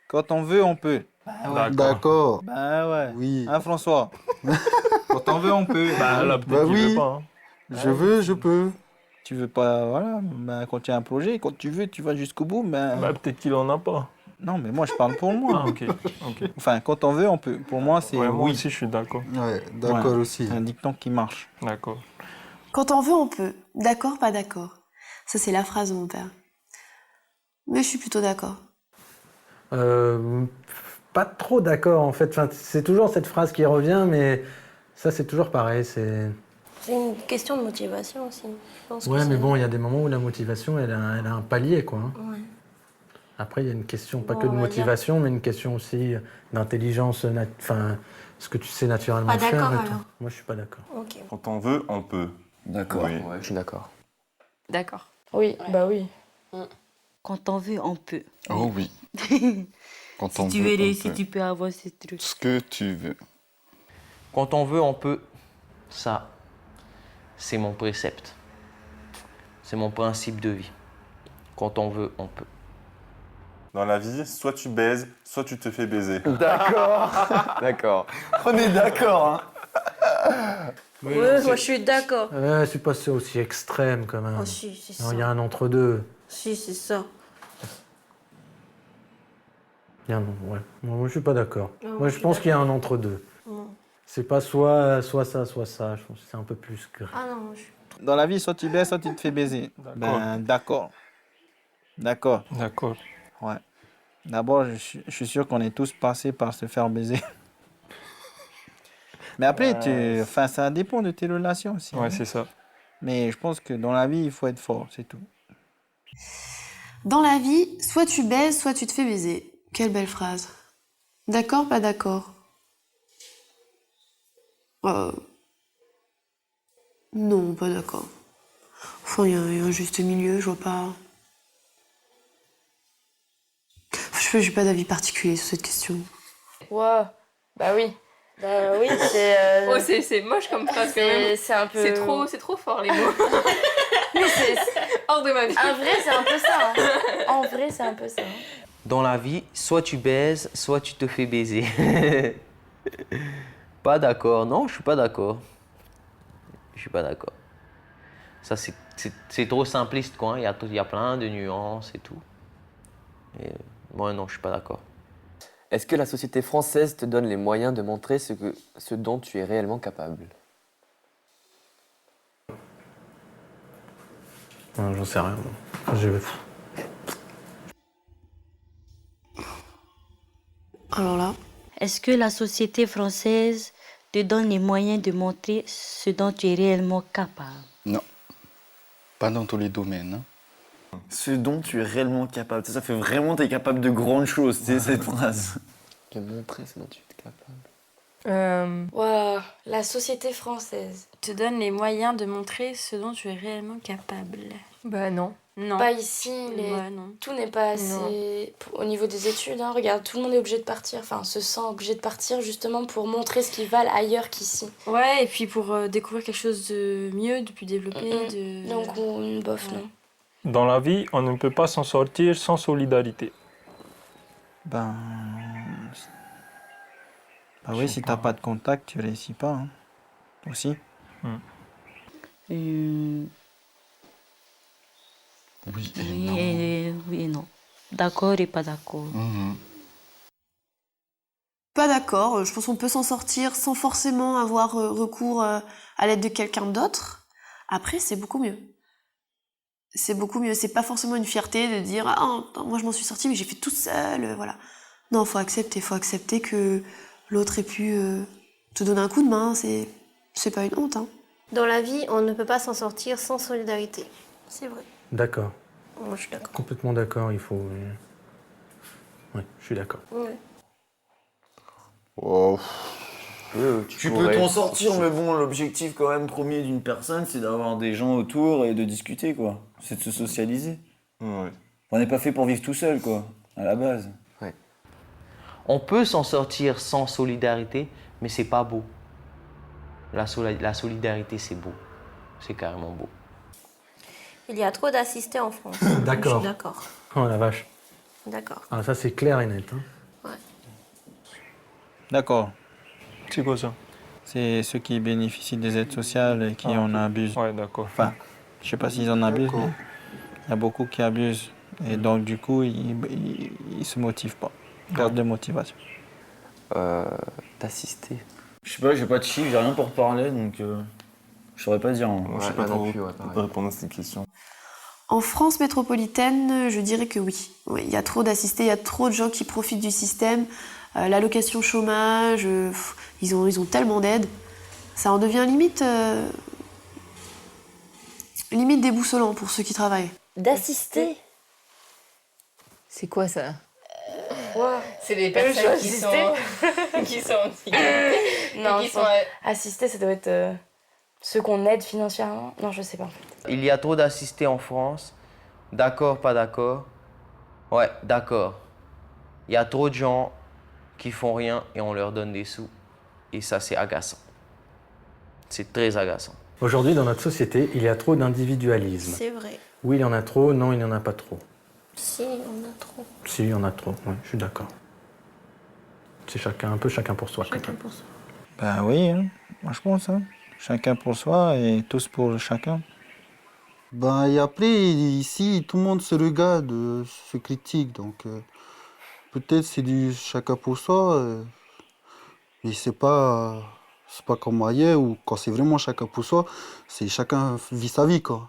Quand on veut, on peut. D'accord. Bah ouais. Oui. Hein, François? Quand on veut, on peut. Bah là, peut-être Bah qu'il oui. veut pas. Hein. Je veux, je peux. Tu veux pas, voilà. Ben, quand tu as un projet, quand tu veux, tu vas jusqu'au bout. Ben... Bah peut-être qu'il en a pas. Non, mais moi, je parle pour moi. Ah, ok. Ok. Enfin, quand on veut, on peut. Pour moi, c'est Ouais, moi oui. aussi, je suis d'accord. Ouais, d'accord Ouais. aussi. C'est un dicton qui marche. D'accord. Quand on veut, on peut. D'accord, pas d'accord. Ça, c'est la phrase de mon père. Mais je suis plutôt d'accord. Pas trop d'accord en fait. Enfin, c'est toujours cette phrase qui revient, mais ça c'est toujours pareil. C'est une question de motivation aussi. Je pense ouais, que mais bon, il y a des moments où la motivation, elle a un palier quoi. Hein. Ouais. Après, il y a une question pas Bon, que de on va motivation, mais une question aussi d'intelligence, enfin, ce que tu sais naturellement Pas faire. d'accord, et tout. alors. Moi, je suis pas d'accord. Ok. Quand on veut, on peut. D'accord, Oui. ouais, je suis d'accord. D'accord. Oui, bah oui. Quand on veut, on peut. Oh oui. Quand Si on tu veut, veux on réussir, peut. tu peux avoir ces trucs. Ce que tu veux. Quand on veut, on peut. Ça, c'est mon précepte. C'est mon principe de vie. Quand on veut, on peut. Dans la vie, soit tu baises, soit tu te fais baiser. D'accord. D'accord. On est d'accord, hein. Ouais, moi je suis d'accord. Ouais, c'est pas ça aussi extrême quand même. Oh, si, c'est Non, ça. il y a un entre-deux. Si, c'est ça. Il y a un... ouais. Moi, je suis pas d'accord. Non, Moi, je je suis pense qu'il y a un entre-deux. Non. C'est pas soit ça, soit ça. Je pense que c'est un peu plus que. Ah non, je suis... Dans la vie, soit tu baises, soit tu te fais baiser. Ben, d'accord. D'accord. D'accord. Ouais. D'abord, je suis sûr qu'on est tous passés par se faire baiser. Mais après, enfin, ça dépend de tes relations aussi. Ouais, hein. c'est ça. Mais je pense que dans la vie, il faut être fort, c'est tout. Dans la vie, soit tu baises, soit tu te fais baiser. Quelle belle phrase. D'accord, pas d'accord. Non, pas d'accord. Enfin, il y a un juste milieu, je vois pas. J'ai pas d'avis particulier sur cette question. Ouais, bah oui. Bah oui, c'est... Oh, c'est moche comme phrase quand même. C'est un peu... C'est trop fort les mots. Mais c'est... Hors de ma vie. En vrai, c'est un peu ça. Hein. En vrai, c'est un peu ça. Hein. Dans la vie, soit tu baises, soit tu te fais baiser. Pas d'accord. Non, je suis pas d'accord. Je suis pas d'accord. Ça, c'est trop simpliste, quoi. Hein. Il y a plein de nuances et tout. Et moi, non, je suis pas d'accord. Est-ce que la société française te donne les moyens de montrer ce dont tu es réellement capable? Non, j'en sais rien. Alors là, Est-ce que la société française te donne les moyens de montrer ce dont tu es réellement capable? Non. Pas dans tous les domaines. Hein. Ce dont tu es réellement capable. Ça fait vraiment que tu es capable de grandes choses, tu sais, cette phrase. De montrer ce dont tu es capable. Wow, la société française te donne les moyens de montrer ce dont tu es réellement capable. Bah non. Non. Pas ici, Ouais, non. tout n'est pas assez... Au niveau des études, hein, regarde, tout le monde est obligé de partir, enfin, se sent obligé de partir justement pour montrer ce qu'ils valent ailleurs qu'ici. Ouais, et puis pour découvrir quelque chose de mieux, de plus développé, de... Donc, bof, non. Dans la vie, on ne peut pas s'en sortir sans solidarité. Ben oui, si t'as pas de contact, tu réussis pas. Hein. Aussi. Oui et Oui non. oui et non. D'accord et pas d'accord. pas d'accord. Je pense qu'on peut s'en sortir sans forcément avoir recours à l'aide de quelqu'un d'autre. Après, c'est beaucoup mieux. C'est beaucoup mieux. C'est pas forcément une fierté de dire « Ah, moi je m'en suis sortie, mais j'ai fait tout seul. » Voilà. Non, faut accepter que l'autre ait pu te donner un coup de main. C'est pas une honte, hein. Dans la vie, on ne peut pas s'en sortir sans solidarité. C'est vrai. D'accord. Moi, je suis d'accord. Complètement d'accord, il faut... Oui, je suis d'accord. Ouais. Oh. Tu peux t'en sortir, mais bon, l'objectif quand même premier d'une personne, c'est d'avoir des gens autour et de discuter, quoi. C'est de se socialiser. Ouais. On n'est pas fait pour vivre tout seul, quoi, à la base. Ouais. On peut s'en sortir sans solidarité, mais c'est pas beau. La solidarité, c'est beau. C'est carrément beau. Il y a trop d'assistés en France. D'accord. Je suis d'accord. Oh la vache. D'accord. Ah, ça, c'est clair et net. Hein. D'accord. C'est quoi ça? C'est ceux qui bénéficient des aides sociales et qui en abusent. Ouais, d'accord. Enfin, je sais pas s'ils en abusent, D'accord. mais il y a beaucoup qui abusent. Et donc, du coup, ils se motivent pas. Ils perdent de motivation. T'assister. Je sais pas, j'ai pas de chiffres, j'ai rien pour parler, donc je saurais pas dire. Moi, je sais Ouais, pas moi non trop plus, ouais, pareil. répondre à cette question. En France métropolitaine, je dirais que oui. Oui, il y a trop d'assistés, il y a trop de gens qui profitent du système. L'allocation chômage, ils ont tellement d'aides. Ça en devient limite déboussolant pour ceux qui travaillent. D'assister. C'est quoi ça? C'est les personnes qui sont handicapées. Non, qui sont assister, ça doit être ceux qu'on aide financièrement. Non, je sais pas en fait. Il y a trop d'assistés en France. D'accord, pas d'accord? Ouais, d'accord. Il y a trop de gens qui font rien et on leur donne des sous. Et ça, c'est agaçant. C'est très agaçant. Aujourd'hui, dans notre société, il y a trop d'individualisme. C'est vrai. Oui, il y en a trop, non, il n'y en a pas trop. Si, on a trop. Si, il y en a trop, oui, je suis d'accord. C'est un peu chacun pour soi. Chacun pour soi. Ben oui, hein. Moi je pense. Hein. Chacun pour soi et tous pour chacun. Ben, et après, ici, tout le monde se regarde, se critique. Donc, peut-être c'est du chacun pour soi. Mais c'est pas comme ailleurs où quand c'est vraiment chacun pour soi, c'est chacun vit sa vie, quoi.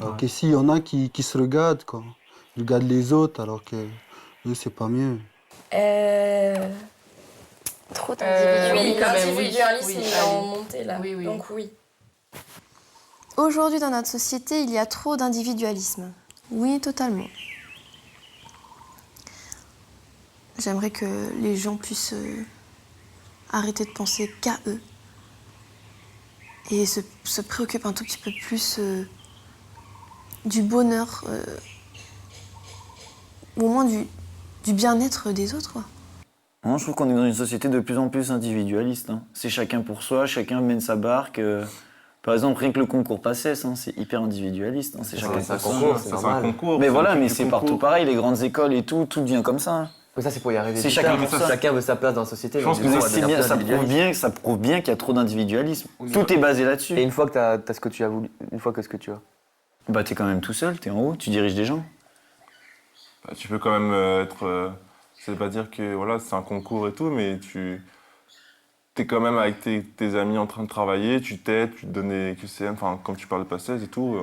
Alors qu'ici, il y en a qui se regardent, quoi. Ils regardent les autres, alors que eux, c'est pas mieux. Trop d'individualisme. oui, quand même, oui. L'individualisme, Oui, il est en montée là. Oui, oui. Donc oui. Aujourd'hui, dans notre société, il y a trop d'individualisme. Oui, totalement. J'aimerais que les gens puissent arrêter de penser qu'à eux et se préoccuper un tout petit peu plus du bonheur, ou au moins du bien-être des autres, quoi. Moi, je trouve qu'on est dans une société de plus en plus individualiste. Hein. C'est chacun pour soi, chacun mène sa barque. Par exemple, rien que le concours PACES, hein, c'est hyper individualiste. Hein. C'est chacun C'est un pour concours, soi. c'est Ça, c'est un normal. concours. Mais c'est voilà, le mais but du c'est concours. partout pareil, les grandes écoles et tout devient comme ça. Hein. Mais ça, c'est pour y arriver. C'est vite. chacun pour soi. Chacun veut sa place dans la société. Je pense donc que du coup, Mais on va c'est devenir bien, plus individualiste. ça prouve bien qu'il y a trop d'individualisme. Tout est basé là-dessus. Et une fois que t'as ce que tu as voulu, une fois que ce que tu as. Bah, t'es quand même tout seul, t'es en haut, tu diriges des gens. Bah, tu peux quand même être. C'est pas dire que voilà, c'est un concours et tout, mais t'es quand même avec tes amis en train de travailler, tu t'aides, tu te donnes des QCM, enfin, comme tu parles de PACES et tout,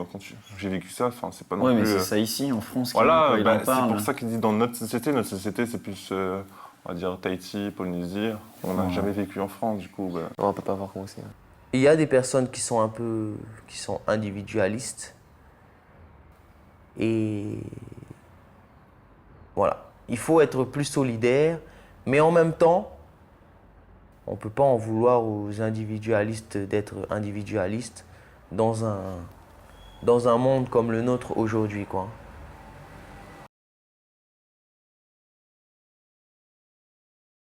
j'ai vécu ça, enfin, c'est pas non Ouais, mais plus. c'est ça ici, en France, Voilà, qu'il bah, en c'est parle. pour ça qu'il dit dans notre société c'est plus, on va dire, Tahiti, Polynésie. On n'a Ouais. jamais vécu en France, du coup. Bah. On peut pas voir comment c'est. Il y a des personnes qui sont qui sont individualistes. Et voilà. Il faut être plus solidaire, mais en même temps, on ne peut pas en vouloir aux individualistes d'être individualistes dans un monde comme le nôtre aujourd'hui, quoi.